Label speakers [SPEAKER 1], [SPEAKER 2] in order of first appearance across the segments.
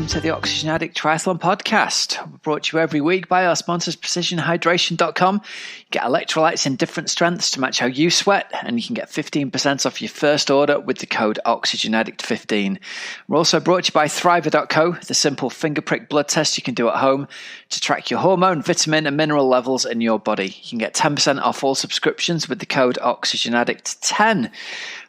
[SPEAKER 1] welcome to the Oxygen Addict Triathlon Podcast. We're brought to you every week by our sponsors, PrecisionHydration.com. You get electrolytes in different strengths to match how you sweat, and you can get 15% off your first order with the code OxygenAddict15. We're also brought to you by Thriver.co, the simple finger prick blood test you can do at home to track your hormone, vitamin, and mineral levels in your body. You can get 10% off all subscriptions with the code OxygenAddict10.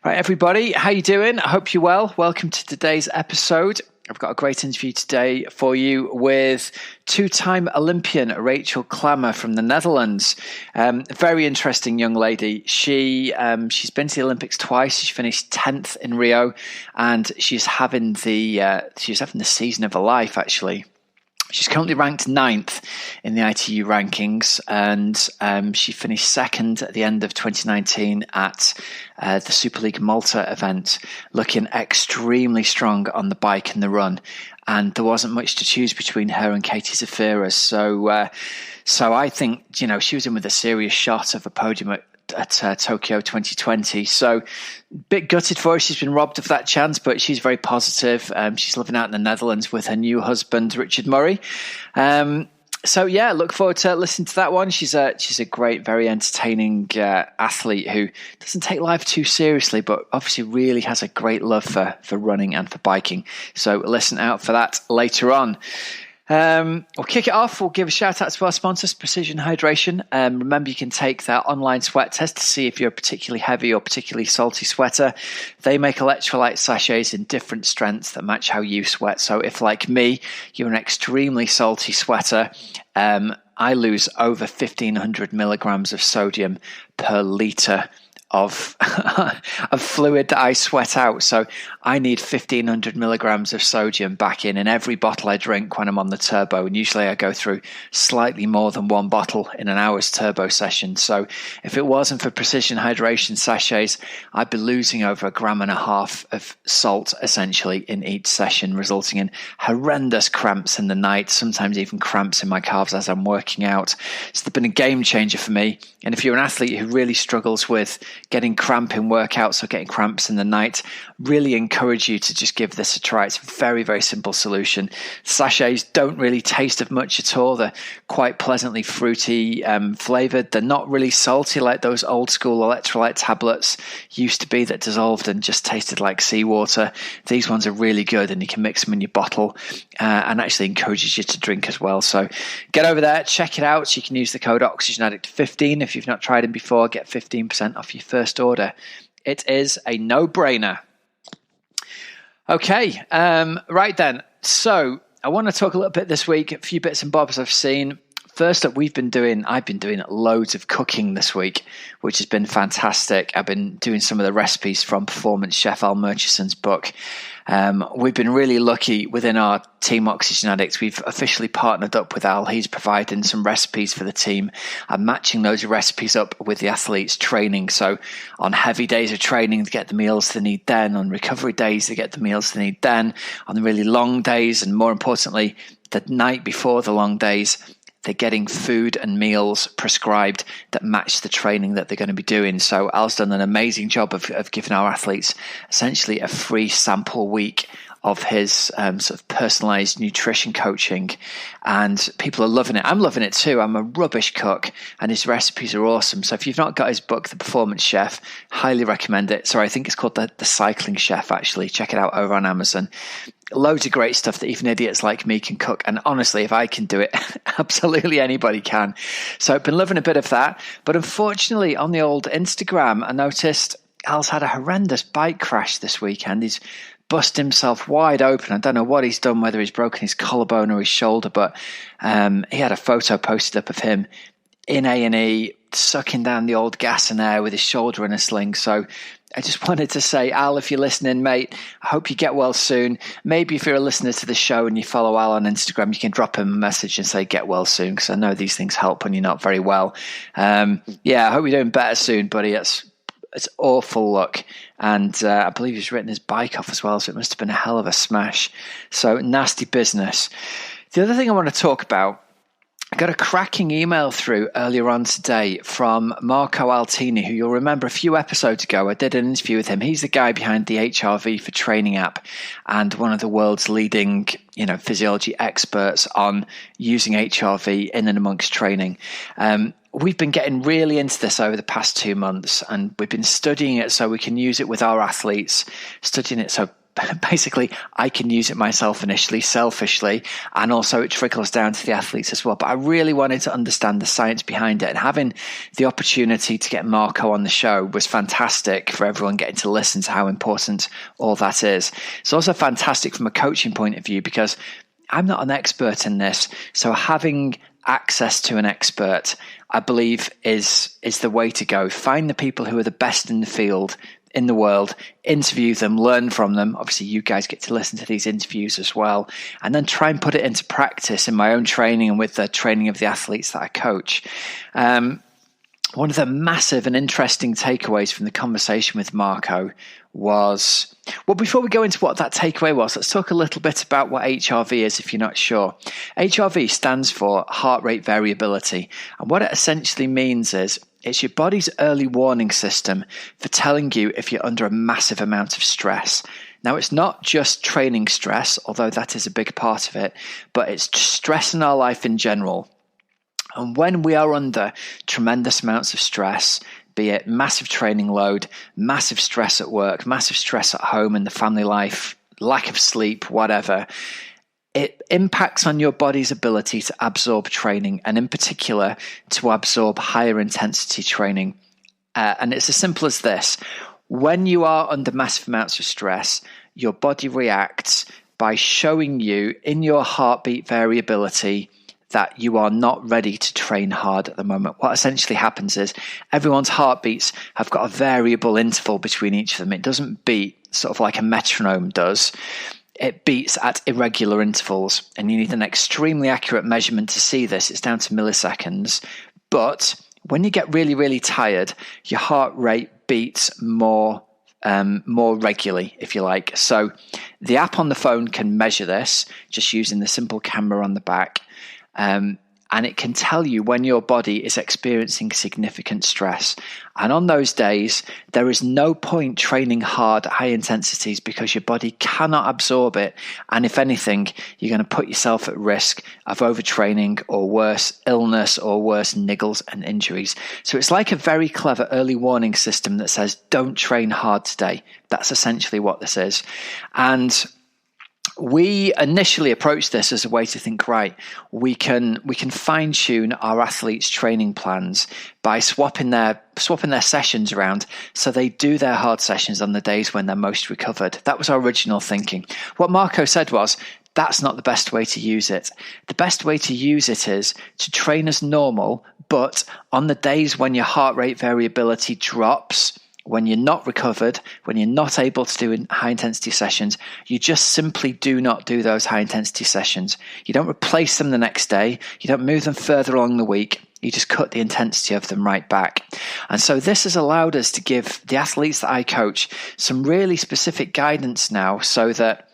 [SPEAKER 1] Right, everybody, how you doing? I hope you're well. Welcome to today's episode. I've got a great interview today for you with two-time Olympian Rachel Klamer from the Netherlands. Very interesting young lady. She's been to the Olympics twice. She finished 10th in Rio, and she's having the season of her life, actually. She's currently ranked 9th in the ITU rankings, and she finished second at the end of 2019 at the Super League Malta event, looking extremely strong on the bike and the run. And there wasn't much to choose between her and Katie Zaferes. So I think, she was in with a serious shot of a podium at Tokyo 2020. So bit gutted for her. She's been robbed of that chance, but she's very positive. She's living out in the Netherlands with her new husband, Richard Murray. Look forward to listening to that one. She's a great, very entertaining athlete who doesn't take life too seriously, but obviously really has a great love for running and for biking. So listen out for that later on. We'll kick it off. We'll give a shout out to our sponsors, Precision Hydration. Remember, you can take their online sweat test to see if you're a particularly heavy or particularly salty sweater. They make electrolyte sachets in different strengths that match how you sweat. So if, like me, you're an extremely salty sweater, I lose over 1,500 milligrams of sodium per litre of fluid that I sweat out. So I need 1,500 milligrams of sodium back in every bottle I drink when I'm on the turbo. And usually I go through slightly more than one bottle in an hour's turbo session. So if it wasn't for Precision Hydration sachets, I'd be losing over 1.5 grams of salt essentially in each session, resulting in horrendous cramps in the night, sometimes even cramps in my calves as I'm working out. So they've been a game changer for me. And if you're an athlete who really struggles with getting cramp in workouts or getting cramps in the night, really encourage you to just give this a try. It's a very, very simple solution. Sachets don't really taste of much at all. They're quite pleasantly fruity flavored. They're not really salty like those old school electrolyte tablets used to be that dissolved and just tasted like seawater. These ones are really good, and you can mix them in your bottle and actually encourages you to drink as well. So get over there, check it out. You can use the code OxygenAddict15 if you've not tried them before. Get 15% off your first order. It is a no-brainer. Okay, right then. So I want to talk a little bit this week, a few bits and bobs I've seen. First up, I've been doing loads of cooking this week, which has been fantastic. I've been doing some of the recipes from Performance Chef Al Murchison's book. We've been really lucky within our team Oxygen Addicts. We've officially partnered up with Al. He's providing some recipes for the team. I'm matching those recipes up with the athletes' training. So on heavy days of training, they get the meals they need then. On recovery days, they get the meals they need then. On the really long days, and more importantly, the night before the long days, they're getting food and meals prescribed that match the training that they're going to be doing. So Al's done an amazing job of giving our athletes essentially a free sample week of his sort of personalized nutrition coaching, and people are loving it. I'm loving it too. I'm a rubbish cook, and his recipes are awesome. So if you've not got his book, The Performance Chef, highly recommend it. Sorry, I think it's called the Cycling Chef, actually. Check it out over on Amazon. Loads of great stuff that even idiots like me can cook. And honestly, if I can do it, absolutely anybody can. So I've been loving a bit of that. But unfortunately, on the old Instagram, I noticed Al's had a horrendous bike crash this weekend. He's busted himself wide open. I don't know what he's done, whether he's broken his collarbone or his shoulder, but he had a photo posted up of him in A&E, sucking down the old gas and air with his shoulder in a sling. So I just wanted to say, Al, if you're listening, mate, I hope you get well soon. Maybe if you're a listener to the show and you follow Al on Instagram, you can drop him a message and say, get well soon, because I know these things help when you're not very well. I hope you're doing better soon, buddy. It's awful luck. And I believe he's written his bike off as well, so it must have been a hell of a smash. So nasty business. The other thing I want to talk about I got a cracking email through earlier on today from Marco Altini, who you'll remember a few episodes ago. I did an interview with him. He's the guy behind the HRV for Training app and one of the world's leading, physiology experts on using HRV in and amongst training. We've been getting really into this over the past 2 months, and we've been studying it so we can use it with our athletes, studying it so basically I can use it myself initially, selfishly, and also it trickles down to the athletes as well. But I really wanted to understand the science behind it, and having the opportunity to get Marco on the show was fantastic for everyone getting to listen to how important all that is. It's also fantastic from a coaching point of view because I'm not an expert in this, so having access to an expert, I believe, is the way to go. Find the people who are the best in the field, in the world, interview them, learn from them. Obviously, you guys get to listen to these interviews as well, and then try and put it into practice in my own training and with the training of the athletes that I coach. One of the massive and interesting takeaways from the conversation with Marco was, well, before we go into what that takeaway was, let's talk a little bit about what HRV is if you're not sure. HRV stands for heart rate variability, and what it essentially means is it's your body's early warning system for telling you if you're under a massive amount of stress. Now, it's not just training stress, although that is a big part of it, but it's stress in our life in general. And when we are under tremendous amounts of stress, be it massive training load, massive stress at work, massive stress at home in the family life, lack of sleep, whatever, it impacts on your body's ability to absorb training, and in particular to absorb higher intensity training. And it's as simple as this. When you are under massive amounts of stress, your body reacts by showing you in your heartbeat variability that you are not ready to train hard at the moment. What essentially happens is everyone's heartbeats have got a variable interval between each of them. It doesn't beat sort of like a metronome does. It beats at irregular intervals, and you need an extremely accurate measurement to see this. It's down to milliseconds. But when you get really, really tired, your heart rate beats more regularly, if you like. So the app on the phone can measure this just using the simple camera on the back. And it can tell you when your body is experiencing significant stress. And on those days, there is no point training hard at high intensities because your body cannot absorb it. And if anything, you're going to put yourself at risk of overtraining or worse, illness or worse, niggles and injuries. So it's like a very clever early warning system that says, don't train hard today. That's essentially what this is. And we initially approached this as a way to think, right, we can fine tune our athletes' training plans by swapping their sessions around so they do their hard sessions on the days when they're most recovered. That was our original thinking. What Marco said was, that's not the best way to use it. The best way to use it is to train as normal, but on the days when your heart rate variability drops, when you're not recovered, when you're not able to do high intensity sessions, you just simply do not do those high intensity sessions. You don't replace them the next day. You don't move them further along the week. You just cut the intensity of them right back. And so this has allowed us to give the athletes that I coach some really specific guidance now so that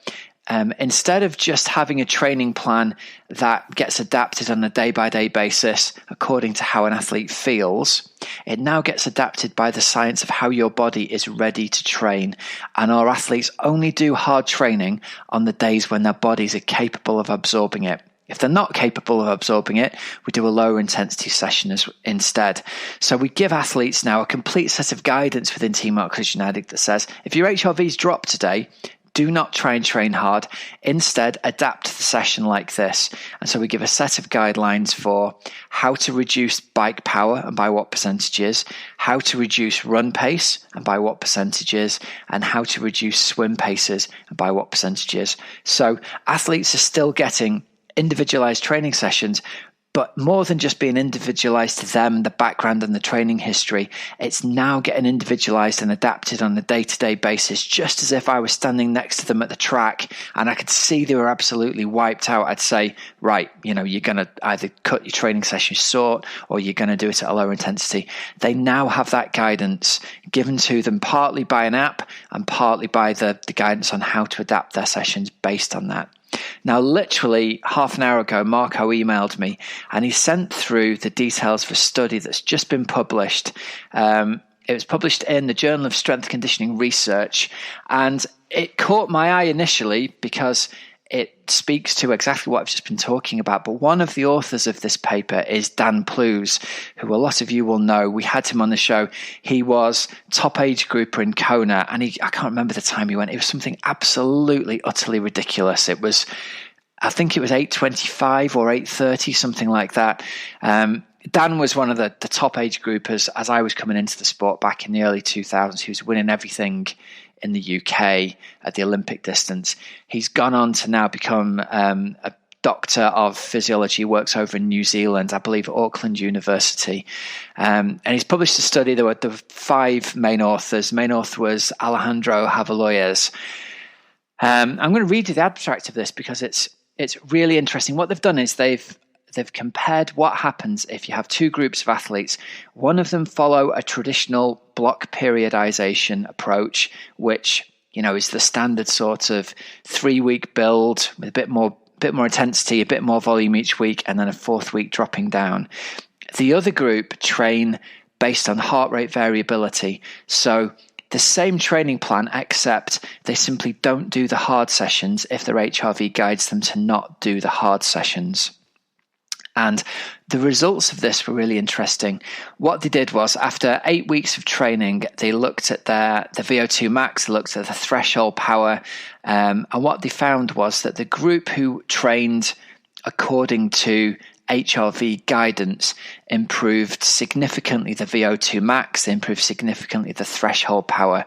[SPEAKER 1] instead of just having a training plan that gets adapted on a day-by-day basis according to how an athlete feels, it now gets adapted by the science of how your body is ready to train. And our athletes only do hard training on the days when their bodies are capable of absorbing it. If they're not capable of absorbing it, we do a lower intensity session instead. So we give athletes now a complete set of guidance within Team Oxygen Addict that says, if your HRV's dropped today, do not try and train hard. Instead, adapt the session like this. And so we give a set of guidelines for how to reduce bike power and by what percentages, how to reduce run pace and by what percentages, and how to reduce swim paces and by what percentages. So athletes are still getting individualized training sessions, but more than just being individualized to them, the background and the training history, it's now getting individualized and adapted on a day-to-day basis, just as if I was standing next to them at the track and I could see they were absolutely wiped out. I'd say, right, you're going to either cut your training session short or you're going to do it at a lower intensity. They now have that guidance given to them partly by an app and partly by the guidance on how to adapt their sessions based on that. Now, literally half an hour ago, Marco emailed me and he sent through the details of a study that's just been published. It was published in the Journal of Strength Conditioning Research, and it caught my eye initially because it speaks to exactly what I've just been talking about. But one of the authors of this paper is Dan Plews, who a lot of you will know. We had him on the show. He was top age grouper in Kona, and I can't remember the time he went. It was something absolutely, utterly ridiculous. It was, I think it was 8:25 or 8:30, something like that. Dan was one of the top age groupers as I was coming into the sport back in the early 2000s. He was winning everything in the UK at the Olympic distance. He's gone on to now become a doctor of physiology, works over in New Zealand, I believe at Auckland University. And he's published a study. There were the 5 main authors. The main author was Alejandro Javaloyes. I'm going to read you the abstract of this because it's really interesting. What they've done is they've compared what happens if you have 2 groups of athletes. One of them follow a traditional block periodization approach, which, is the standard sort of 3-week build with a bit more intensity, a bit more volume each week, and then a 4th week dropping down. The other group train based on heart rate variability. So the same training plan, except they simply don't do the hard sessions if their HRV guides them to not do the hard sessions. And the results of this were really interesting. What they did was, after 8 weeks of training, they looked at the VO2 max, they looked at the threshold power, and what they found was that the group who trained according to HRV guidance improved significantly the VO2 max, they improved significantly the threshold power.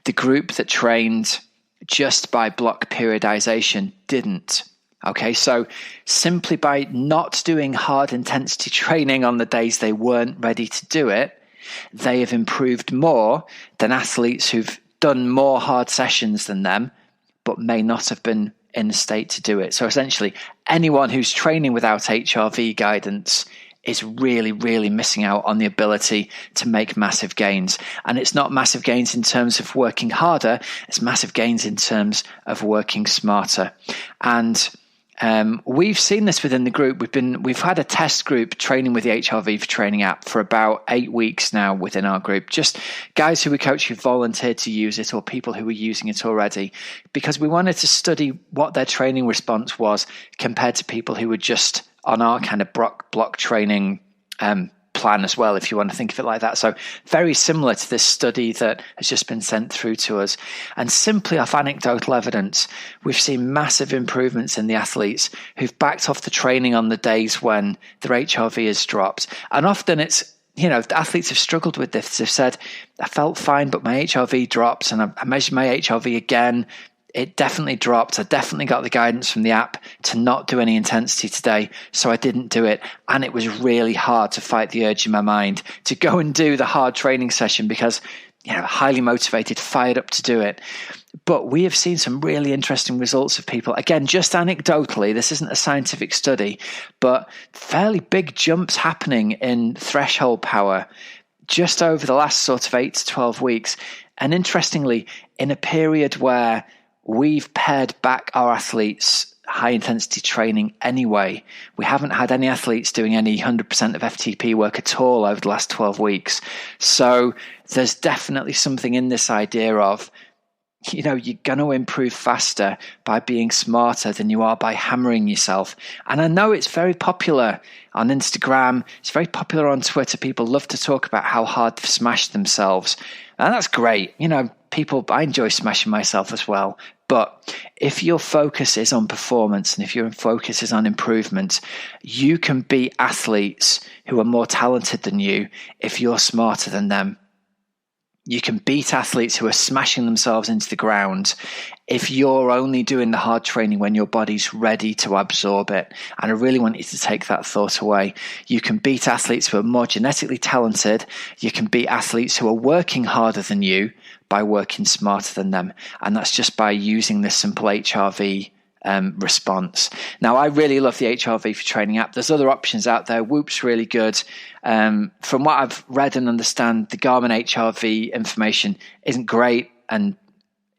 [SPEAKER 1] The group that trained just by block periodization didn't. Okay, so simply by not doing hard intensity training on the days they weren't ready to do it, they have improved more than athletes who've done more hard sessions than them, but may not have been in the state to do it. So essentially, anyone who's training without HRV guidance is really, really missing out on the ability to make massive gains. And it's not massive gains in terms of working harder, it's massive gains in terms of working smarter. And we've seen this within the group. We've had a test group training with the HRV for Training app for about 8 weeks now within our group. Just guys who we coach who volunteered to use it, or people who were using it already, because we wanted to study what their training response was compared to people who were just on our kind of block training plan as well, if you want to think of it like that. So very similar to this study that has just been sent through to us. And simply off anecdotal evidence, we've seen massive improvements in the athletes who've backed off the training on the days when their HRV has dropped. And often it's, the athletes have struggled with this. They've said, I felt fine, but my HRV dropped, and I measured my HRV again. It definitely dropped. I definitely got the guidance from the app to not do any intensity today, so I didn't do it. And it was really hard to fight the urge in my mind to go and do the hard training session because, highly motivated, fired up to do it. But we have seen some really interesting results of people. Again, just anecdotally, this isn't a scientific study, but fairly big jumps happening in threshold power just over the last sort of 8 to 12 weeks. And interestingly, in a period where we've pared back our athletes' high-intensity training anyway. We haven't had any athletes doing any 100% of FTP work at all over the last 12 weeks. So there's definitely something in this idea of, you're going to improve faster by being smarter than you are by hammering yourself. And I know it's very popular on Instagram. It's very popular on Twitter. People love to talk about how hard they've smashed themselves. And that's great. I enjoy smashing myself as well. But if your focus is on performance and if your focus is on improvement, you can beat athletes who are more talented than you if you're smarter than them. You can beat athletes who are smashing themselves into the ground if you're only doing the hard training when your body's ready to absorb it. And I really want you to take that thought away. You can beat athletes who are more genetically talented. You can beat athletes who are working harder than you by working smarter than them. And that's just by using this simple HRV response. Now, I really love the HRV for Training app. There's other options out there. Whoop's really good. From what I've read and understand, the Garmin HRV information isn't great, and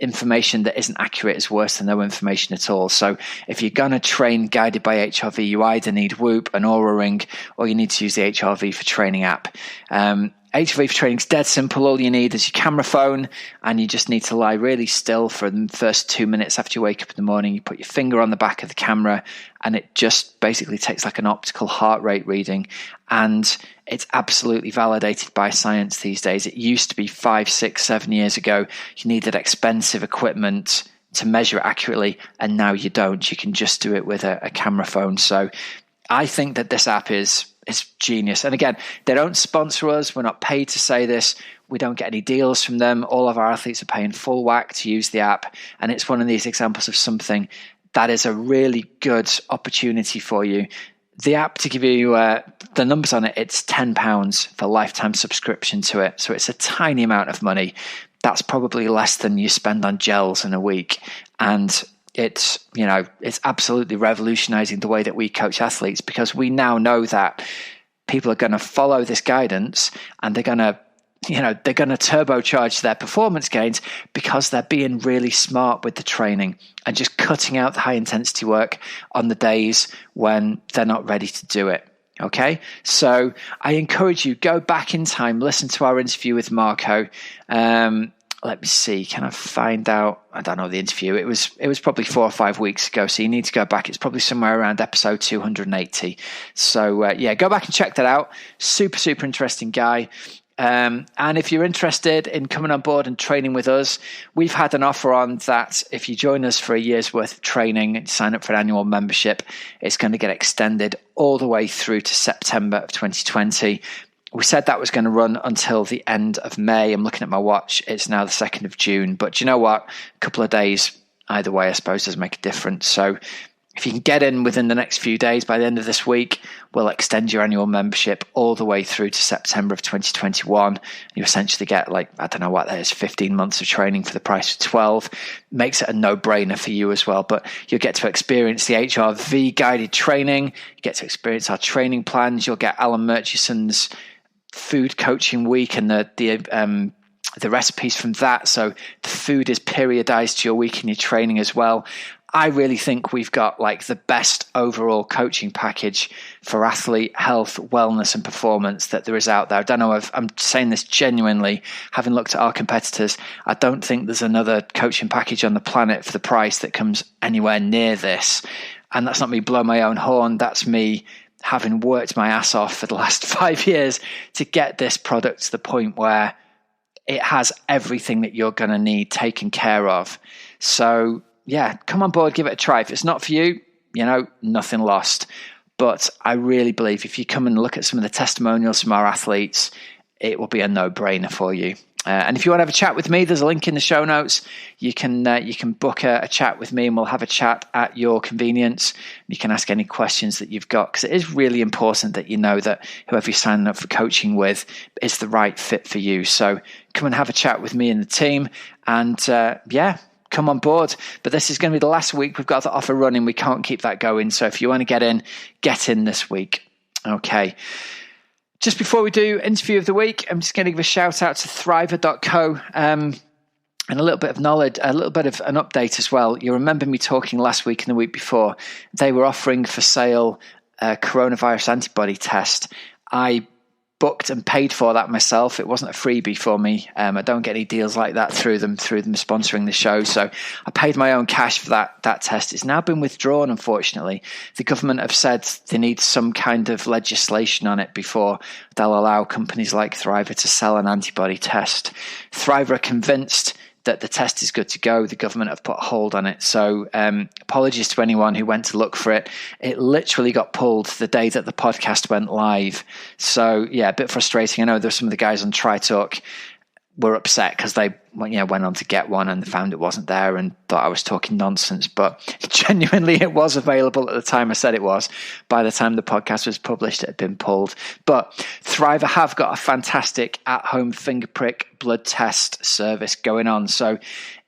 [SPEAKER 1] information that isn't accurate is worse than no information at all. So if you're going to train guided by HRV, you either need Whoop, an Aura Ring, or you need to use the HRV for Training app. HRV for training is dead simple. All you need is your camera phone, and you just need to lie really still for the first 2 minutes after you wake up in the morning. You put your finger on the back of the camera, and it just basically takes like an optical heart rate reading. And it's absolutely validated by science these days. It used to be 5, 6, 7 years ago. You needed expensive equipment to measure it accurately, and now you don't. You can just do it with a camera phone. So I think that this app is genius. And again, they don't sponsor us. We're not paid to say this. We don't get any deals from them. All of our athletes are paying full whack to use the app. And it's one of these examples of something that is a really good opportunity for you. The app, to give you the numbers on it, it's £10 for lifetime subscription to it. So it's a tiny amount of money. That's probably less than you spend on gels in a week. And it's absolutely revolutionizing the way that we coach athletes, because we now know that people are going to follow this guidance, and they're going to turbocharge their performance gains because they're being really smart with the training and just cutting out the high intensity work on the days when they're not ready to do it. Okay, so I encourage you, go back in time, listen to our interview with Marco. Let me see. Can I find out? I don't know the interview. It was probably 4 or 5 weeks ago. So you need to go back. It's probably somewhere around episode 280. So go back and check that out. Super, super interesting guy. And if you're interested in coming on board and training with us, we've had an offer on that. If you join us for a year's worth of training and sign up for an annual membership, it's going to get extended all the way through to September of 2020. We said that was going to run until the end of May. I'm looking at my watch. It's now the 2nd of June. But do you know what? A couple of days, either way, I suppose, does make a difference. So if you can get in within the next few days, by the end of this week, we'll extend your annual membership all the way through to September of 2021. You essentially get 15 months of training for the price of 12. Makes it a no-brainer for you as well. But you'll get to experience the HRV guided training. You get to experience our training plans. You'll get Alan Murchison's food coaching week and the recipes from that. So the food is periodized to your week and your training as well. I really think we've got the best overall coaching package for athlete health, wellness, and performance that there is out there. I don't know if I'm saying this genuinely, having looked at our competitors. I don't think there's another coaching package on the planet for the price that comes anywhere near this. And that's not me blowing my own horn. That's me having worked my ass off for the last 5 years to get this product to the point where it has everything that you're going to need taken care of. So yeah, come on board, give it a try. If it's not for you, nothing lost. But I really believe if you come and look at some of the testimonials from our athletes, it will be a no-brainer for you. And if you want to have a chat with me, there's a link in the show notes. You can book a chat with me, and we'll have a chat at your convenience. You can ask any questions that you've got, because it is really important that you know that whoever you're signing up for coaching with is the right fit for you. So come and have a chat with me and the team, and come on board. But this is going to be the last week we've got the offer running. We can't keep that going. So if you want to get in this week. Okay. Just before we do interview of the week, I'm just going to give a shout out to thriver.co and a little bit of knowledge, a little bit of an update as well. You remember me talking last week and the week before. They were offering for sale a coronavirus antibody test. I booked and paid for that myself. It wasn't a freebie for me. I don't get any deals like that through them sponsoring the show. So I paid my own cash for that test. It's now been withdrawn, unfortunately. The government have said they need some kind of legislation on it before they'll allow companies like Thriver to sell an antibody test. Thriver are convinced that the test is good to go. The government have put a hold on it. So apologies to anyone who went to look for it. It literally got pulled the day that the podcast went live. So yeah, a bit frustrating. I know there's some of the guys on TriTalk were upset because they went on to get one and found it wasn't there and thought I was talking nonsense. But genuinely, it was available at the time I said it was. By the time the podcast was published, it had been pulled. But Thriver have got a fantastic at-home finger prick blood test service going on. So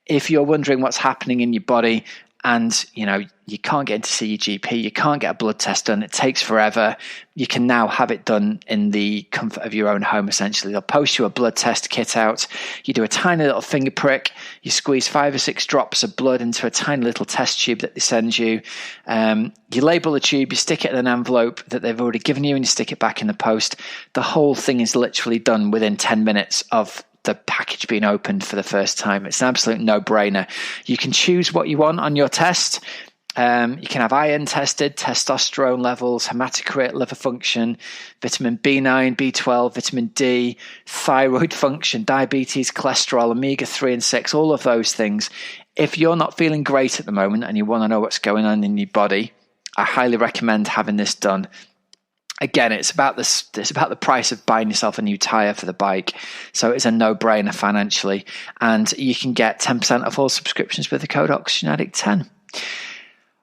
[SPEAKER 1] if you're wondering what's happening in your body and you can't get in to see your GP, you can't get a blood test done, it takes forever, you can now have it done in the comfort of your own home. Essentially, they'll post you a blood test kit out. You do a tiny little finger prick, you squeeze 5 or 6 drops of blood into a tiny little test tube that they send you. You label the tube, you stick it in an envelope that they've already given you, and you stick it back in the post. The whole thing is literally done within 10 minutes of the package being opened for the first time. It's an absolute no-brainer. You can choose what you want on your test. You can have iron tested, testosterone levels, hematocrit, liver function, vitamin B9, B12, vitamin D, thyroid function, diabetes, cholesterol, omega-3 and 6, all of those things. If you're not feeling great at the moment and you want to know what's going on in your body, I highly recommend having this done. Again, it's about the price of buying yourself a new tire for the bike. So it's a no-brainer financially. And you can get 10% off all subscriptions with the code OxygenAddict10.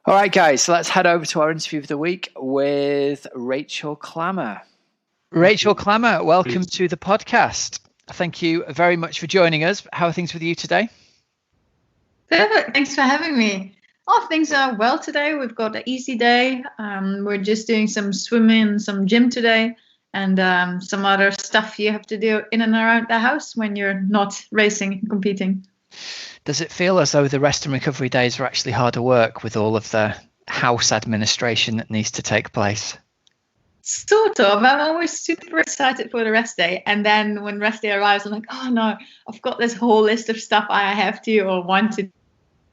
[SPEAKER 1] All right, guys, so let's head over to our interview of the week with Rachel Klamer. Rachel Klamer, welcome to the podcast. Thank you very much for joining us. How are things with you today?
[SPEAKER 2] Perfect. Thanks for having me. Oh, things are well today. We've got an easy day. We're just doing some swimming, some gym today, and some other stuff you have to do in and around the house when you're not racing and competing.
[SPEAKER 1] Does it feel as though the rest and recovery days are actually harder work with all of the house administration that needs to take place?
[SPEAKER 2] Sort of. I'm always super excited for the rest day. And then when rest day arrives, I'm like, oh no, I've got this whole list of stuff I have to or want to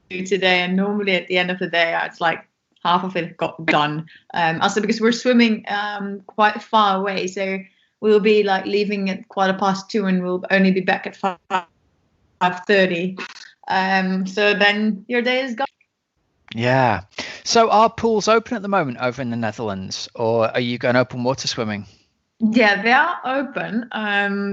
[SPEAKER 2] do today. And normally at the end of the day, it's like half of it got done. Also because we're swimming quite far away. So we'll be like leaving at 2:15 and we'll only be back at 5:30. So then your day is gone.
[SPEAKER 1] Yeah. So are pools open at the moment over in the Netherlands, or are you going open water swimming?
[SPEAKER 2] Yeah, they are open.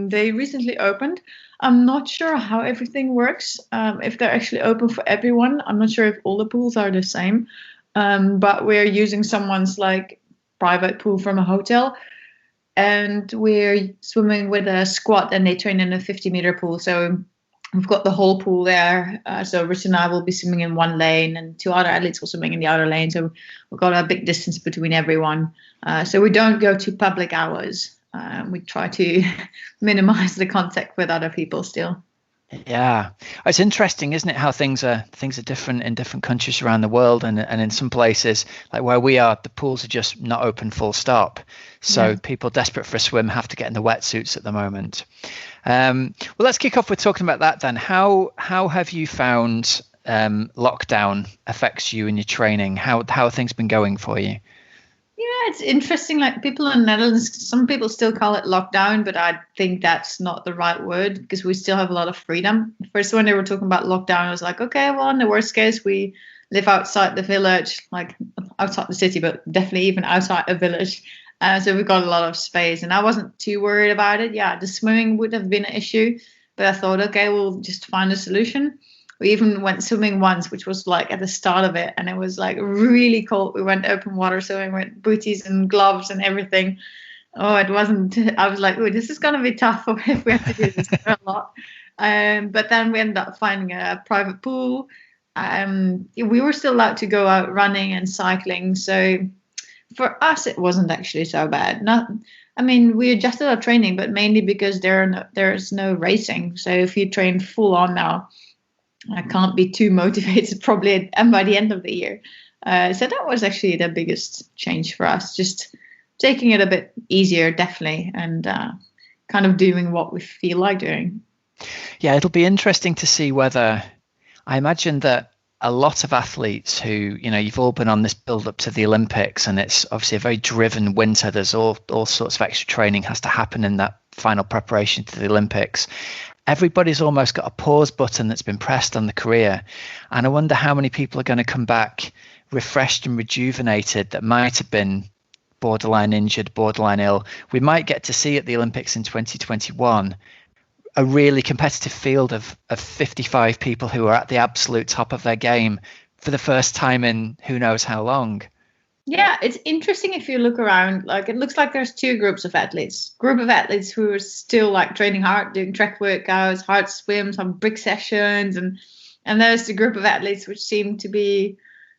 [SPEAKER 2] They recently opened. I'm not sure how everything works. If they're actually open for everyone, I'm not sure if all the pools are the same. But we're using someone's like private pool from a hotel, and we're swimming with a squad, and they train in a 50-meter pool. So we've got the whole pool there. So Rich and I will be swimming in one lane and 2 other athletes will swimming in the other lane. So we've got a big distance between everyone. So we don't go to public hours. We try to minimize the contact with other people still.
[SPEAKER 1] Yeah, it's interesting, isn't it, how things are different in different countries around the world, and in some places like where we are, the pools are just not open full stop. So people desperate for a swim have to get in the wetsuits at the moment. Well, let's kick off with talking about that then. How have you found lockdown affects you in your training? How have things been going for you?
[SPEAKER 2] Yeah, it's interesting. Like people in the Netherlands, some people still call it lockdown, but I think that's not the right word because we still have a lot of freedom. First, when they were talking about lockdown, I was like, okay, well, in the worst case, we live outside the village, like outside the city, but definitely even outside a village. So we've got a lot of space, and I wasn't too worried about it. Yeah, the swimming would have been an issue, but I thought, okay, we'll just find a solution. We even went swimming once, which was like at the start of it, and it was like really cold. We went open water swimming with booties and gloves and everything. Oh, it wasn't. I was like, oh, this is gonna be tough if we have to do this a lot. But then we ended up finding a private pool. We were still allowed to go out running and cycling, so for us it wasn't actually so bad. We adjusted our training, but mainly because there's no racing. So if you train full on now, I can't be too motivated probably and by the end of the year. So that was actually the biggest change for us, just taking it a bit easier, definitely, and kind of doing what we feel like doing.
[SPEAKER 1] Yeah, it'll be interesting to see whether, I imagine that a lot of athletes who, you've all been on this build up to the Olympics, and it's obviously a very driven winter. There's all sorts of extra training has to happen in that final preparation to the Olympics. Everybody's almost got a pause button that's been pressed on the career. And I wonder how many people are going to come back refreshed and rejuvenated that might have been borderline injured, borderline ill. We might get to see at the Olympics in 2021 a really competitive field of 55 people who are at the absolute top of their game for the first time in who knows how long.
[SPEAKER 2] Yeah, it's interesting if you look around. Like, it looks like there's two groups of athletes. Group of athletes who are still like training hard, doing track workouts, hard swims, some big sessions, and there's the group of athletes which seem to be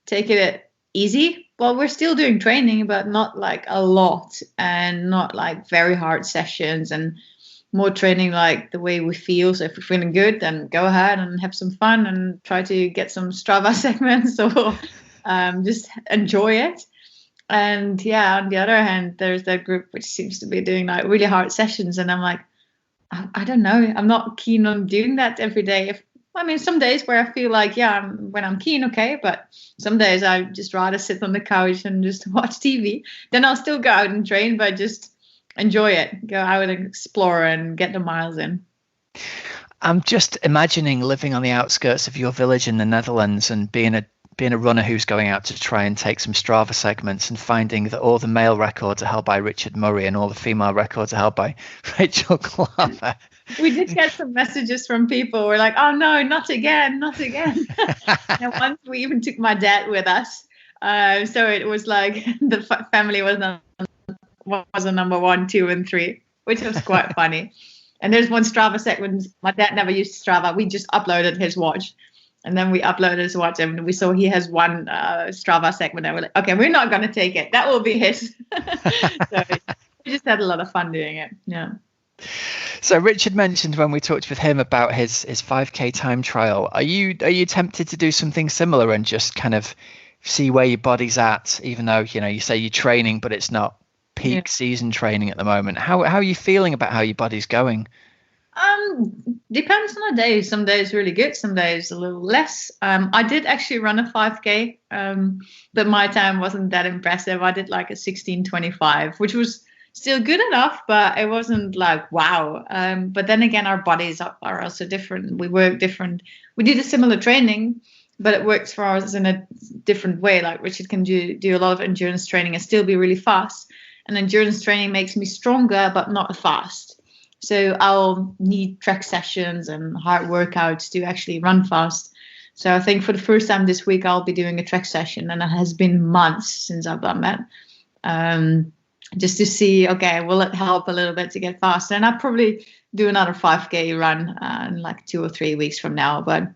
[SPEAKER 2] taking it easy. Well, we're still doing training, but not like a lot and not like very hard sessions, and more training like the way we feel. So if we're feeling good, then go ahead and have some fun and try to get some Strava segments or just enjoy it. And yeah, on the other hand, there's that group which seems to be doing like really hard sessions, and I'm like, I don't know, I'm not keen on doing that every day. Some days where I feel like, when I'm keen, okay, but some days I just rather sit on the couch and just watch TV. Then I'll still go out and train, but just enjoy it, go out and explore and get the miles in.
[SPEAKER 1] I'm just imagining living on the outskirts of your village in the Netherlands and being a runner who's going out to try and take some Strava segments and finding that all the male records are held by Richard Murray and all the female records are held by Rachel Klamer.
[SPEAKER 2] We did get some messages from people who were like, oh no, not again, not again. And once we even took my dad with us. So it was like the family was a number 1, 2, and 3, which was quite funny. And there's one Strava segment. My dad never used Strava. We just uploaded his watch. And then we uploaded his watch and we saw he has one Strava segment. And we're like, okay, we're not going to take it. That will be his. So we just had a lot of fun doing it. Yeah.
[SPEAKER 1] So Richard mentioned when we talked with him about his 5K time trial, are you tempted to do something similar and just kind of see where your body's at, even though, you say you're training, but it's not peak season training at the moment? How are you feeling about how your body's going?
[SPEAKER 2] Depends on the day. Some days really good, some days a little less. I did actually run a 5K, but my time wasn't that impressive. I did like a 16:25, which was still good enough, but it wasn't like wow. But then again, our bodies are also different. We work different. We did a similar training, but it works for us in a different way. Like Richard can do a lot of endurance training and still be really fast. And endurance training makes me stronger, but not fast. So I'll need track sessions and hard workouts to actually run fast. So I think for the first time this week, I'll be doing a track session, and it has been months since I've done that. Just to see, okay, will it help a little bit to get faster? And I'll probably do another 5K run in like 2 or 3 weeks from now, but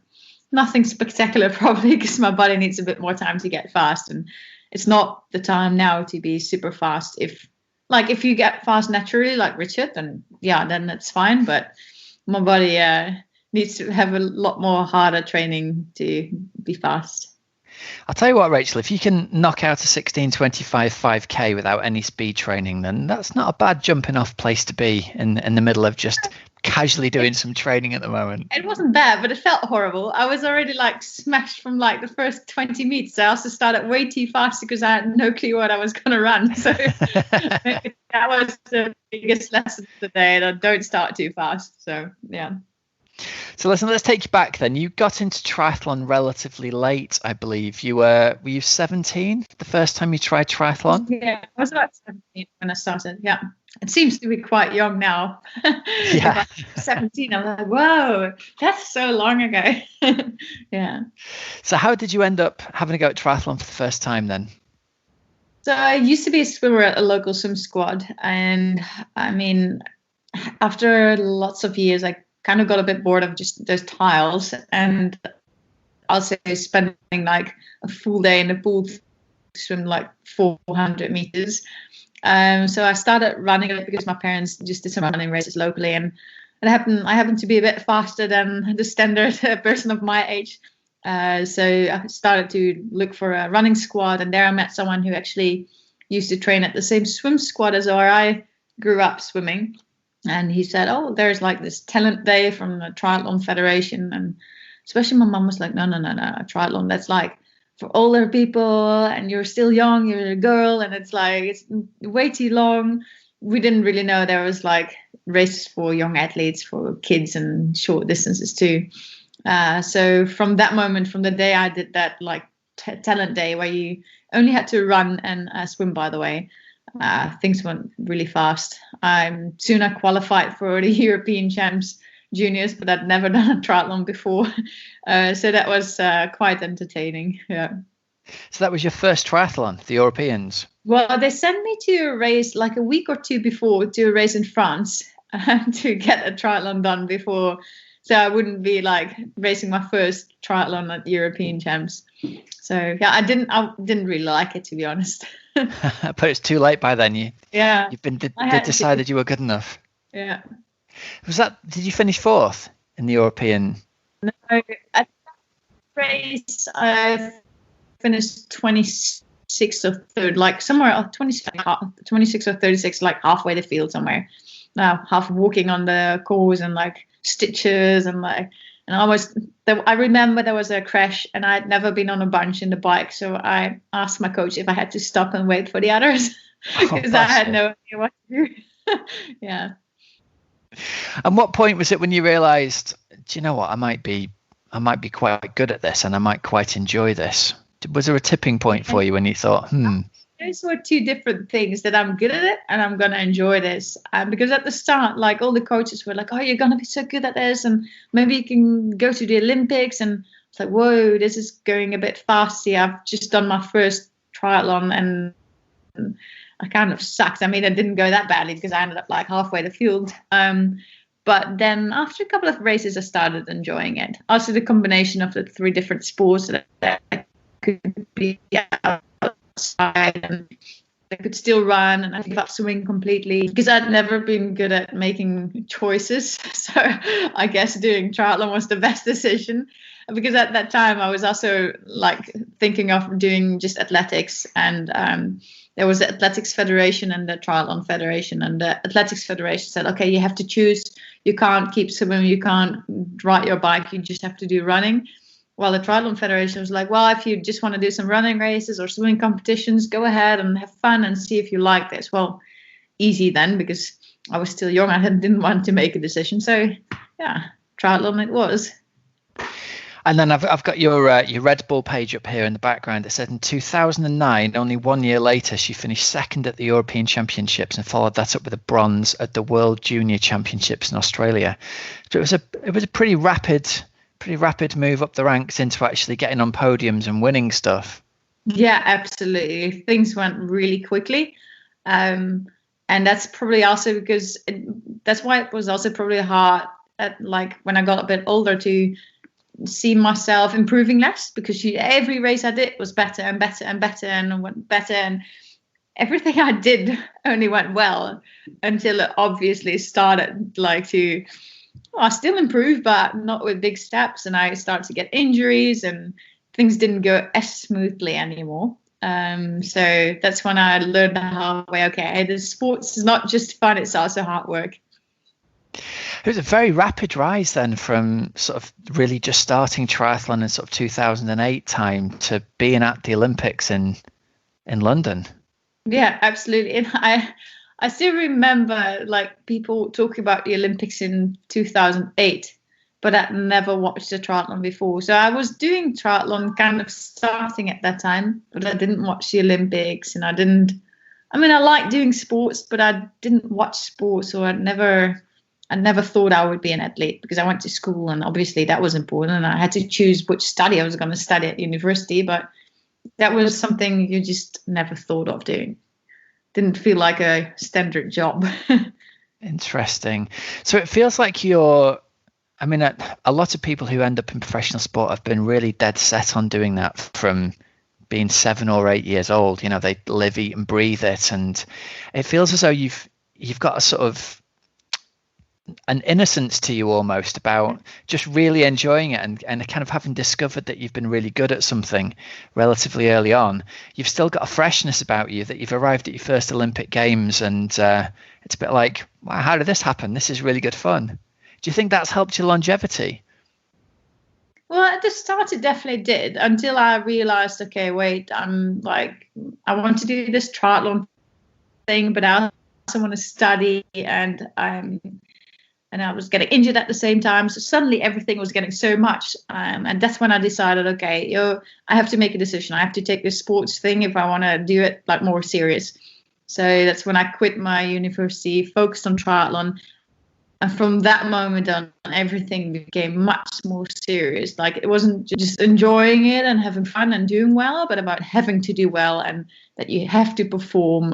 [SPEAKER 2] nothing spectacular probably because my body needs a bit more time to get fast. And it's not the time now to be super fast. If you get fast naturally, like Richard, then that's fine. But my body needs to have a lot more harder training to be fast.
[SPEAKER 1] I'll tell you what, Rachel, if you can knock out a 16:25 5K without any speed training, then that's not a bad jumping off place to be in the middle of just casually doing some training at the moment.
[SPEAKER 2] It wasn't bad, but it felt horrible. I was already like smashed from like the first 20 meters. I also started way too fast because I had no clue what I was going to run. So that was the biggest lesson of the day, that don't start too fast. So yeah.
[SPEAKER 1] So listen, let's take you back then. You got into triathlon relatively late, I believe. Were you 17 the first time you tried triathlon?
[SPEAKER 2] Yeah, I was about 17 when I started. Yeah. It seems to be quite young now.
[SPEAKER 1] Yeah.
[SPEAKER 2] 17, I'm like, whoa, that's so long ago. Yeah.
[SPEAKER 1] So how did you end up having to go at triathlon for the first time then?
[SPEAKER 2] So I used to be a swimmer at a local swim squad. And after lots of years, I kind of got a bit bored of just those tiles, and also spending like a full day in the pool to swim like 400 meters. So I started running it because my parents just did some running races locally, and I happened to be a bit faster than the standard person of my age. So I started to look for a running squad, and there I met someone who actually used to train at the same swim squad as where I grew up swimming. And he said, oh, there's like this talent day from the Triathlon Federation. And especially my mum was like, no, triathlon, that's like for older people, and you're still young, you're a girl, and it's like, it's way too long. We didn't really know there was like races for young athletes, for kids, and short distances too. So from that moment, from the day I did that like talent day where you only had to run and swim, by the way, things went really fast. Soon I qualified for the European Champs Juniors, but I'd never done a triathlon before. So that was quite entertaining. Yeah.
[SPEAKER 1] So that was your first triathlon, the Europeans?
[SPEAKER 2] Well, they sent me to a race like a week or two before, to a race in France to get a triathlon done before so I wouldn't be like racing my first triathlon at European Champs. So yeah, I didn't really like it, to be honest.
[SPEAKER 1] But it's too late by then.
[SPEAKER 2] Yeah,
[SPEAKER 1] You've been
[SPEAKER 2] I
[SPEAKER 1] they
[SPEAKER 2] had to.
[SPEAKER 1] decided you were good enough.
[SPEAKER 2] Yeah.
[SPEAKER 1] Did you finish fourth in the European?
[SPEAKER 2] No, at the race I finished 26th or third, like somewhere 26 or 36, like halfway the field somewhere. Now half walking on the course and like stitches and like. And I remember there was a crash and I'd never been on a bunch in the bike. So I asked my coach if I had to stop and wait for the others because I had no idea what to do. Yeah.
[SPEAKER 1] And what point was it when you realized, do you know what, I might be quite good at this and I might quite enjoy this? Was there a tipping point for you when you thought,
[SPEAKER 2] Those were two different things, that I'm good at it and I'm going to enjoy this. Because at the start, like all the coaches were like, oh, you're going to be so good at this and maybe you can go to the Olympics. And it's like, whoa, this is going a bit fast here. I've just done my first triathlon and I kind of sucked. I mean, it didn't go that badly because I ended up like halfway the field. But then after a couple of races, I started enjoying it. Also, the combination of the three different sports that I could be outside and I could still run, and I gave up swimming completely because I'd never been good at making choices. So I guess doing triathlon was the best decision, because at that time I was also like thinking of doing just athletics, and there was the Athletics Federation and the Triathlon Federation, and the Athletics Federation said, okay, you have to choose. You can't keep swimming, you can't ride your bike, you just have to do running. While the Triathlon Federation was like, well, if you just want to do some running races or swimming competitions, go ahead and have fun and see if you like this. Well, easy then, because I was still young. I didn't want to make a decision. So, yeah, triathlon it was.
[SPEAKER 1] And then I've got your Red Bull page up here in the background. It said in 2009, only 1 year later, she finished second at the European Championships and followed that up with a bronze at the World Junior Championships in Australia. So it was a pretty rapid move up the ranks into actually getting on podiums and winning stuff.
[SPEAKER 2] Yeah, absolutely. Things went really quickly. And that's probably also because that's why it was also probably hard like when I got a bit older to see myself improving less, because every race I did was better and better and better and went better, and everything I did only went well until it obviously started like to, I still improve, but not with big steps, and I started to get injuries and things didn't go as smoothly anymore. So that's when I learned the hard way, okay, the sports is not just fun, it's also hard work.
[SPEAKER 1] It was a very rapid rise then from sort of really just starting triathlon in sort of 2008 time to being at the Olympics in London.
[SPEAKER 2] Yeah, absolutely. And I still remember like people talking about the Olympics in 2008, but I'd never watched a triathlon before. So I was doing triathlon kind of starting at that time, but I didn't watch the Olympics, and I like doing sports, but I didn't watch sports, or I never thought I would be an athlete, because I went to school and obviously that was important and I had to choose which study I was going to study at university, but that was something you just never thought of doing. Didn't feel like a standard job.
[SPEAKER 1] Interesting. So it feels like a lot of people who end up in professional sport have been really dead set on doing that from being 7 or 8 years old. You know, they live, eat and breathe it. And it feels as though you've got a sort of an innocence to you almost about just really enjoying it, and kind of having discovered that you've been really good at something relatively early on. You've still got a freshness about you that you've arrived at your first Olympic Games, and it's a bit like, wow, how did this happen? This is really good fun. Do you think that's helped your longevity?
[SPEAKER 2] Well, at the start, it definitely did, until I realized, okay, wait, I want to do this triathlon thing, but I also want to study, and I was getting injured at the same time. So suddenly everything was getting so much. And that's when I decided, okay, I have to make a decision. I have to take this sports thing if I want to do it like more serious. So that's when I quit my university, focused on triathlon. And from that moment on, everything became much more serious. Like it wasn't just enjoying it and having fun and doing well, but about having to do well and that you have to perform.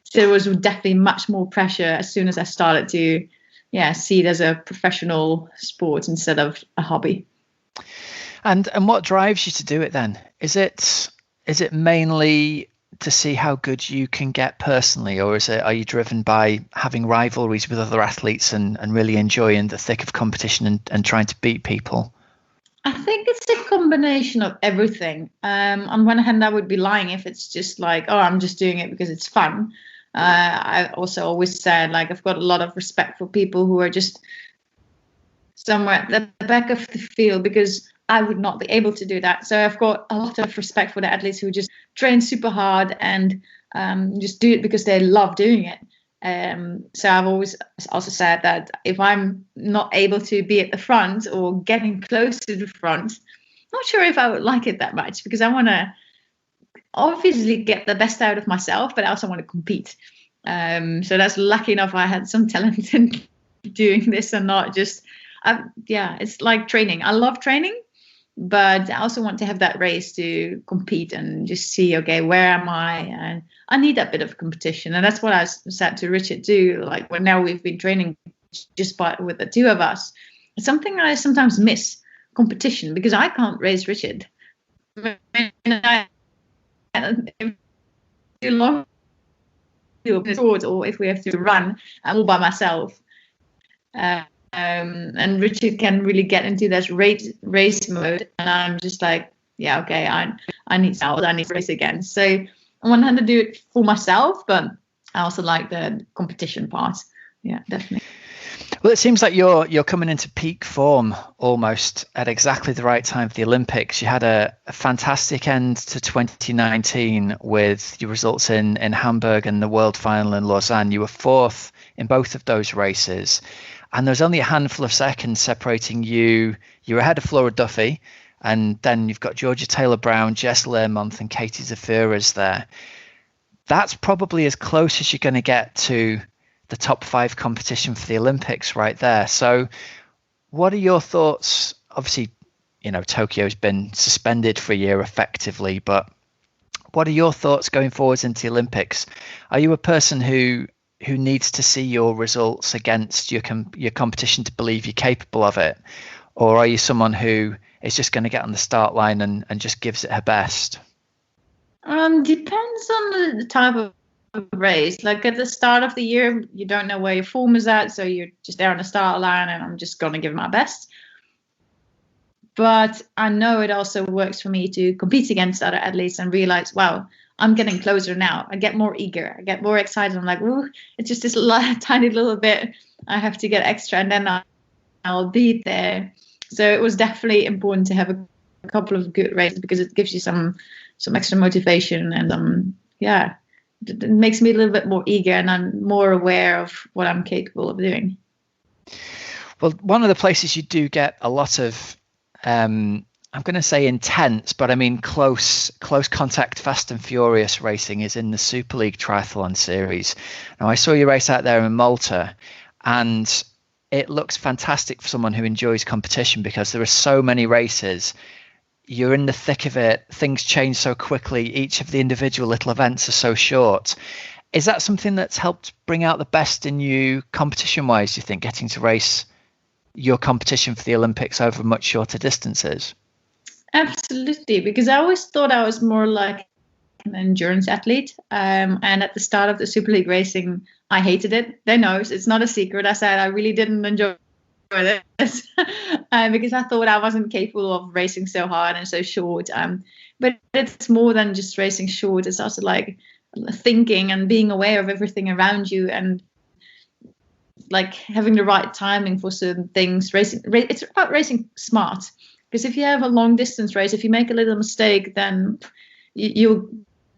[SPEAKER 2] So there was definitely much more pressure as soon as I started to see it as a professional sport instead of a hobby.
[SPEAKER 1] And what drives you to do it then? Is it mainly to see how good you can get personally, or are you driven by having rivalries with other athletes and really enjoying the thick of competition and trying to beat people?
[SPEAKER 2] I think it's a combination of everything. On one hand, I would be lying if it's just like, oh, I'm just doing it because it's fun. I also always said, like, I've got a lot of respect for people who are just somewhere at the back of the field, because I would not be able to do that. So I've got a lot of respect for the athletes who just train super hard and just do it because they love doing it. So I've always also said that if I'm not able to be at the front or getting close to the front, not sure if I would like it that much, because I want to obviously get the best out of myself, but I also want to compete. So that's lucky enough I had some talent in doing this and not just, it's like training. I love training, but I also want to have that race to compete and just see, okay, where am I? And I need that bit of competition. And that's what I said to Richard too. Like, when now we've been training just with the two of us, it's something I sometimes miss, competition, because I can't race Richard. Too long, or if we have to run, I'm all by myself. And Richard can really get into this race mode, and I'm just like, yeah, okay, I need to race again. So I want to do it for myself, but I also like the competition part. Yeah, definitely.
[SPEAKER 1] Well, it seems like you're coming into peak form almost at exactly the right time for the Olympics. You had a fantastic end to 2019 with your results in Hamburg and the world final in Lausanne. You were fourth in both of those races, and there's only a handful of seconds separating you. You're ahead of Flora Duffy, and then you've got Georgia Taylor-Brown, Jess Learmonth, and Katie Zafiris there. That's probably as close as you're going to get to the top 5 competition for the Olympics right there. So what are your thoughts? Obviously, Tokyo's been suspended for a year effectively, but what are your thoughts going forwards into the Olympics? Are you a person who needs to see your results against your competition to believe you're capable of it? Or are you someone who is just going to get on the start line and just gives it her best?
[SPEAKER 2] Depends on the type of race. Like, at the start of the year, you don't know where your form is at, so you're just there on the start line and I'm just going to give my best. But I know it also works for me to compete against other athletes and realize, wow, I'm getting closer now. I get more eager, I get more excited. I'm like, ooh, it's just this tiny little bit I have to get extra, and then I'll be there. So it was definitely important to have a couple of good races, because it gives you some extra motivation, and it makes me a little bit more eager, and I'm more aware of what I'm capable of doing.
[SPEAKER 1] Well, one of the places you do get a lot of, I'm going to say intense, but I mean close contact, fast and furious racing is in the Super League Triathlon Series. Now, I saw you race out there in Malta, and it looks fantastic for someone who enjoys competition, because there are so many races. You're in the thick of it. Things change so quickly. Each of the individual little events are so short. Is that something that's helped bring out the best in you competition-wise, do you think, getting to race your competition for the Olympics over much shorter distances?
[SPEAKER 2] Absolutely, because I always thought I was more like an endurance athlete. And at the start of the Super League racing, I hated it. They know, it's not a secret. I said I really didn't enjoy this because I thought I wasn't capable of racing so hard and so short. But it's more than just racing short. It's also like thinking and being aware of everything around you, and like having the right timing for certain things. It's about racing smart, because if you have a long distance race, if you make a little mistake, then you'll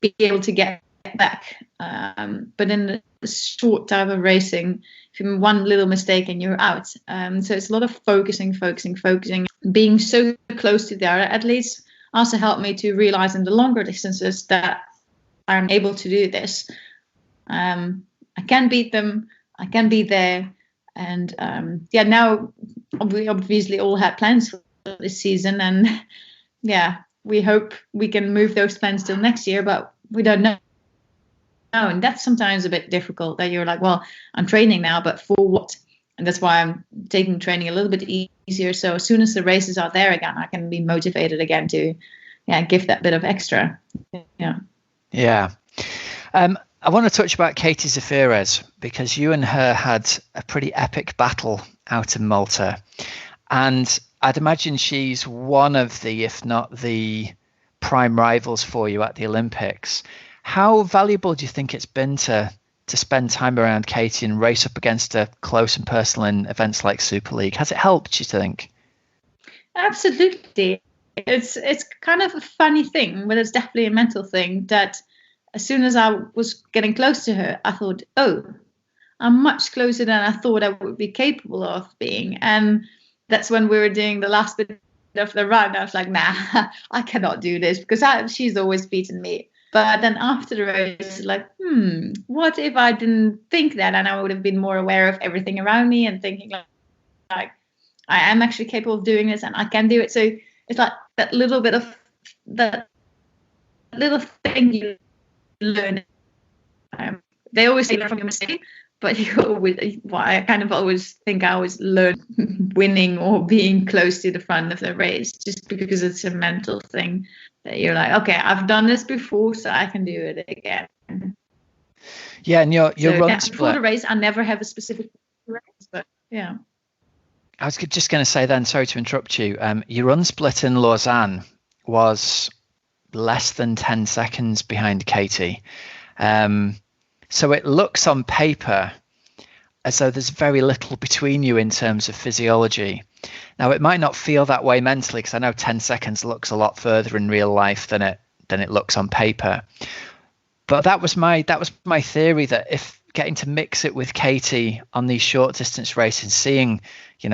[SPEAKER 2] be able to get back. But in the short type of racing, if you make one little mistake and you're out. So it's a lot of focusing. Being so close to the other athletes also helped me to realize in the longer distances that I'm able to do this. I can beat them. I can be there. And now we obviously all had plans for this season, and we hope we can move those plans till next year, but we don't know. And that's sometimes a bit difficult, that you're like, well, I'm training now, but for what? And that's why I'm taking training a little bit easier. So as soon as the races are there again, I can be motivated again to give that bit of extra.
[SPEAKER 1] Yeah. I want to touch about Katie Zaferes, because you and her had a pretty epic battle out in Malta. And I'd imagine she's one of the, if not the prime rivals for you at the Olympics. How valuable do you think it's been to spend time around Katie and race up against her close and personal in events like Super League? Has it helped, do you think?
[SPEAKER 2] Absolutely. It's kind of a funny thing, but it's definitely a mental thing that as soon as I was getting close to her, I thought, oh, I'm much closer than I thought I would be capable of being. And that's when we were doing the last bit of the run. I was like, nah, I cannot do this, because she's always beaten me. But then after the race, like, what if I didn't think that, and I would have been more aware of everything around me and thinking like I am actually capable of doing this and I can do it. So it's like that little bit of that little thing you learn. They always say learn from your mistake, but I kind of always think I always learn winning or being close to the front of the race, just because it's a mental thing that you're like, okay, I've done this before, so I can do it again.
[SPEAKER 1] Yeah, and your run split.
[SPEAKER 2] Before the race, I never have a specific race, but yeah.
[SPEAKER 1] I was just going to say then, sorry to interrupt you, your run split in Lausanne was less than 10 seconds behind Katie. So it looks on paper as though there's very little between you in terms of physiology. Now, it might not feel that way mentally, because I know 10 seconds looks a lot further in real life than it looks on paper. But that was my theory, that if getting to mix it with Katie on these short distance races, seeing,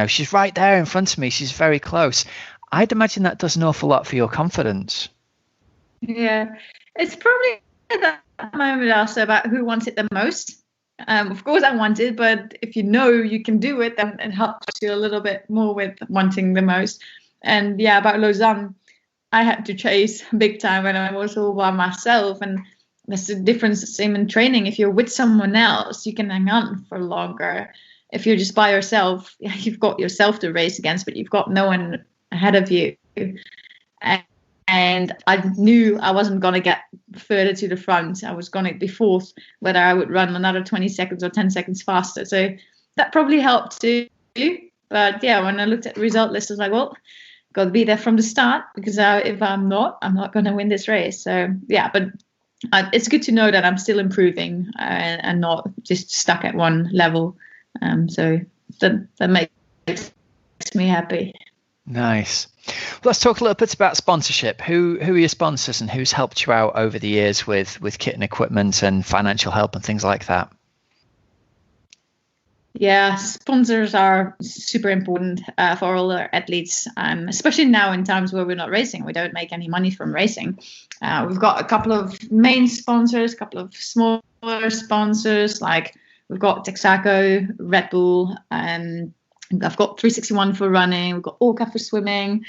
[SPEAKER 1] she's right there in front of me, she's very close, I'd imagine that does an awful lot for your confidence.
[SPEAKER 2] Yeah, it's probably at that moment also about who wants it the most. Of course I want it, but if you can do it, then it helps you a little bit more with wanting the most. And yeah, about Lausanne, I had to chase big time when I was all by myself. And there's a difference, same in training. If you're with someone else, you can hang on for longer. If you're just by yourself, you've got yourself to race against, but you've got no one ahead of you. And I knew I wasn't going to get further to the front. I was going to be fourth, whether I would run another 20 seconds or 10 seconds faster. So that probably helped too. But yeah, when I looked at the result list, I was like, well, got to be there from the start, because if I'm not going to win this race. So yeah, but it's good to know that I'm still improving and not just stuck at one level. So that makes me happy.
[SPEAKER 1] Nice. Let's talk a little bit about sponsorship. Who are your sponsors, and who's helped you out over the years with kit and equipment and financial help and things like that? Yeah,
[SPEAKER 2] sponsors are super important for all our athletes, especially now in times where we're not racing. We don't make any money from racing. We've got a couple of main sponsors, a couple of smaller sponsors, like we've got Texaco, Red Bull, and I've got 361 for running. We've got Orca for swimming,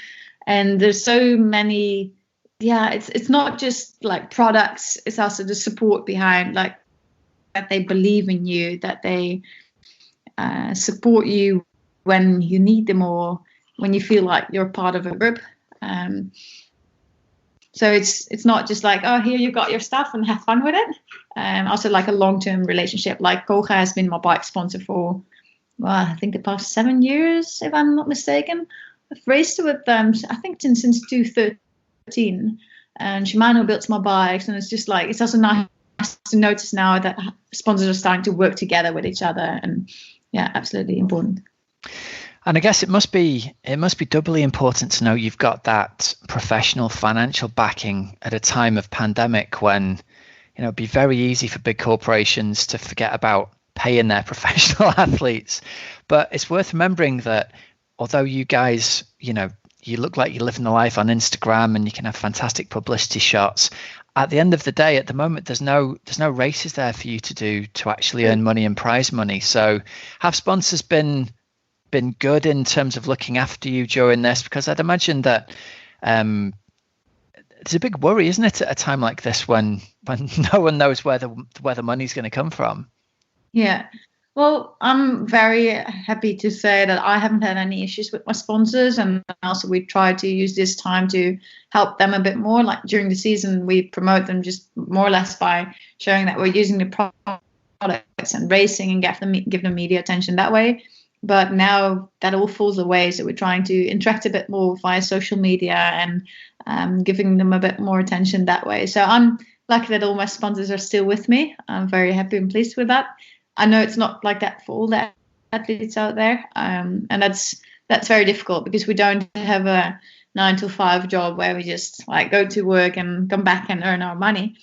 [SPEAKER 2] and there's so many. Yeah, it's not just like products. It's also the support behind, like that they believe in you, that they support you when you need them, or when you feel like you're part of a group. So it's not just like, oh, here you got your stuff and have fun with it. Also like a long-term relationship. Like Koga has been my bike sponsor for, well, I think the past 7 years, if I'm not mistaken. I've raced with them, I think since 2013. And Shimano builds my bikes, and it's just like, it's also nice to notice now that sponsors are starting to work together with each other, and yeah, absolutely important.
[SPEAKER 1] And I guess it must be doubly important to know you've got that professional financial backing at a time of pandemic, when it'd be very easy for big corporations to forget about paying their professional athletes. But it's worth remembering that although you guys, you look like you're living the life on Instagram and you can have fantastic publicity shots, at the end of the day, at the moment, there's no races there for you to do to actually earn money and prize money. So have sponsors been good in terms of looking after you during this? Because I'd imagine that it's a big worry, isn't it, at a time like this when no one knows where the money's going to come from?
[SPEAKER 2] Yeah. Well, I'm very happy to say that I haven't had any issues with my sponsors, and also we try to use this time to help them a bit more. Like during the season, we promote them just more or less by showing that we're using the products and racing and give them media attention that way. But now that all falls away, so we're trying to interact a bit more via social media and giving them a bit more attention that way. So I'm lucky that all my sponsors are still with me. I'm very happy and pleased with that. I know it's not like that for all the athletes out there, and that's very difficult because we don't have a 9 to 5 job where we just like go to work and come back and earn our money.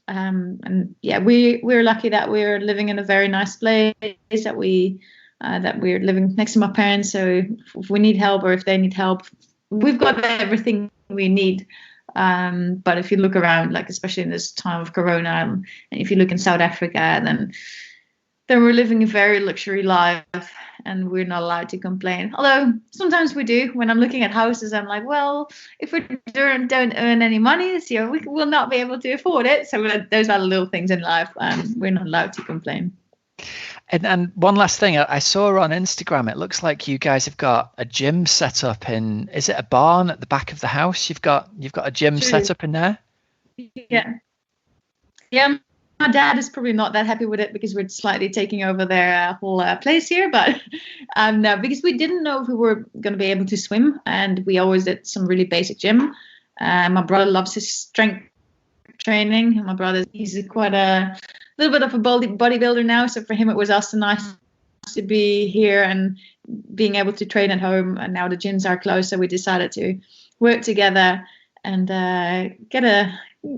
[SPEAKER 2] And yeah, we're lucky that we're living in a very nice place, that we're living next to my parents. So if we need help or if they need help, we've got everything we need. But if you look around, like especially in this time of Corona, and if you look in South Africa, then we're living a very luxury life and we're not allowed to complain. Although sometimes we do. When I'm looking at houses, I'm like, well, if we don't earn any money this year, we will not be able to afford it. So those are the little things in life. We're not allowed to complain.
[SPEAKER 1] And one last thing, I saw on Instagram, it looks like you guys have got a gym set up in, is it a barn at the back of the house? You've got a gym set up in there?
[SPEAKER 2] Yeah. Yeah. My dad is probably not that happy with it because we're slightly taking over their whole place here. But no, because we didn't know if we were going to be able to swim, and we always did some really basic gym. My brother loves his strength training. My brother, he's quite a little bit of a bodybuilder now. So for him, it was also nice to be here and being able to train at home. And now the gyms are closed, so we decided to work together and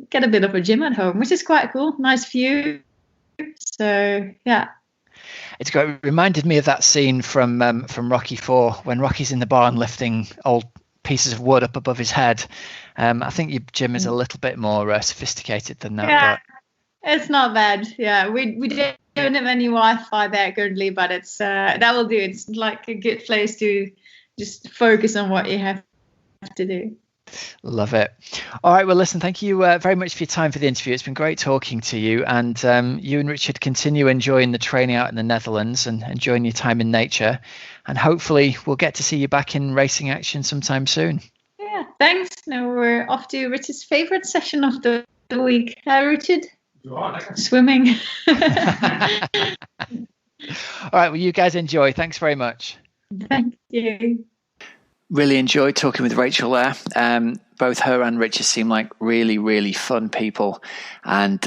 [SPEAKER 2] get a bit of a gym at home, which is quite cool. Nice view. So yeah,
[SPEAKER 1] it's great. It reminded me of that scene from Rocky IV when Rocky's in the barn lifting old pieces of wood up above his head. I think your gym is a little bit more sophisticated than that.
[SPEAKER 2] Yeah, but it's not bad. Yeah, we don't have any Wi-Fi there currently, but it's that will do. It's like a good place to just focus on what you have to do.
[SPEAKER 1] Love it. All right. Well, listen, thank you very much for your time for the interview. It's been great talking to you. And you and Richard continue enjoying the training out in the Netherlands and enjoying your time in nature. And hopefully we'll get to see you back in racing action sometime soon.
[SPEAKER 2] Yeah, thanks. Now we're off to Richard's favorite session of the week. Richard? Swimming.
[SPEAKER 1] All right. Well, you guys enjoy. Thanks very much.
[SPEAKER 2] Thank you.
[SPEAKER 1] Really enjoyed talking with Rachel there. Both her and Richard seem like really, really fun people, and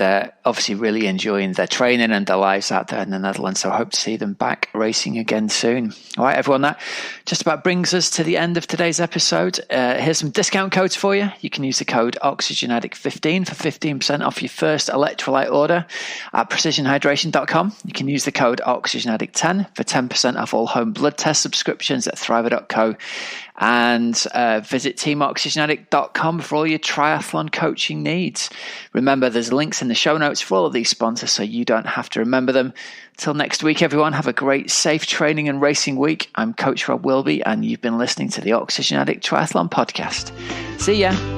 [SPEAKER 1] obviously really enjoying their training and their lives out there in the Netherlands. So I hope to see them back racing again soon. All right, everyone, that just about brings us to the end of today's episode. Here's some discount codes for you. You can use the code OxygenAddict15 for 15% off your first electrolyte order at precisionhydration.com. You can use the code OxygenAddict10 for 10% off all home blood test subscriptions at thriver.co. And visit teamoxygenaddict.com for all your triathlon coaching needs. Remember, there's links in the show notes for all of these sponsors so you don't have to remember them. Till next week, everyone, have a great, safe training and racing week. I'm Coach Rob Wilby, and you've been listening to the Oxygen Addict Triathlon Podcast. See ya.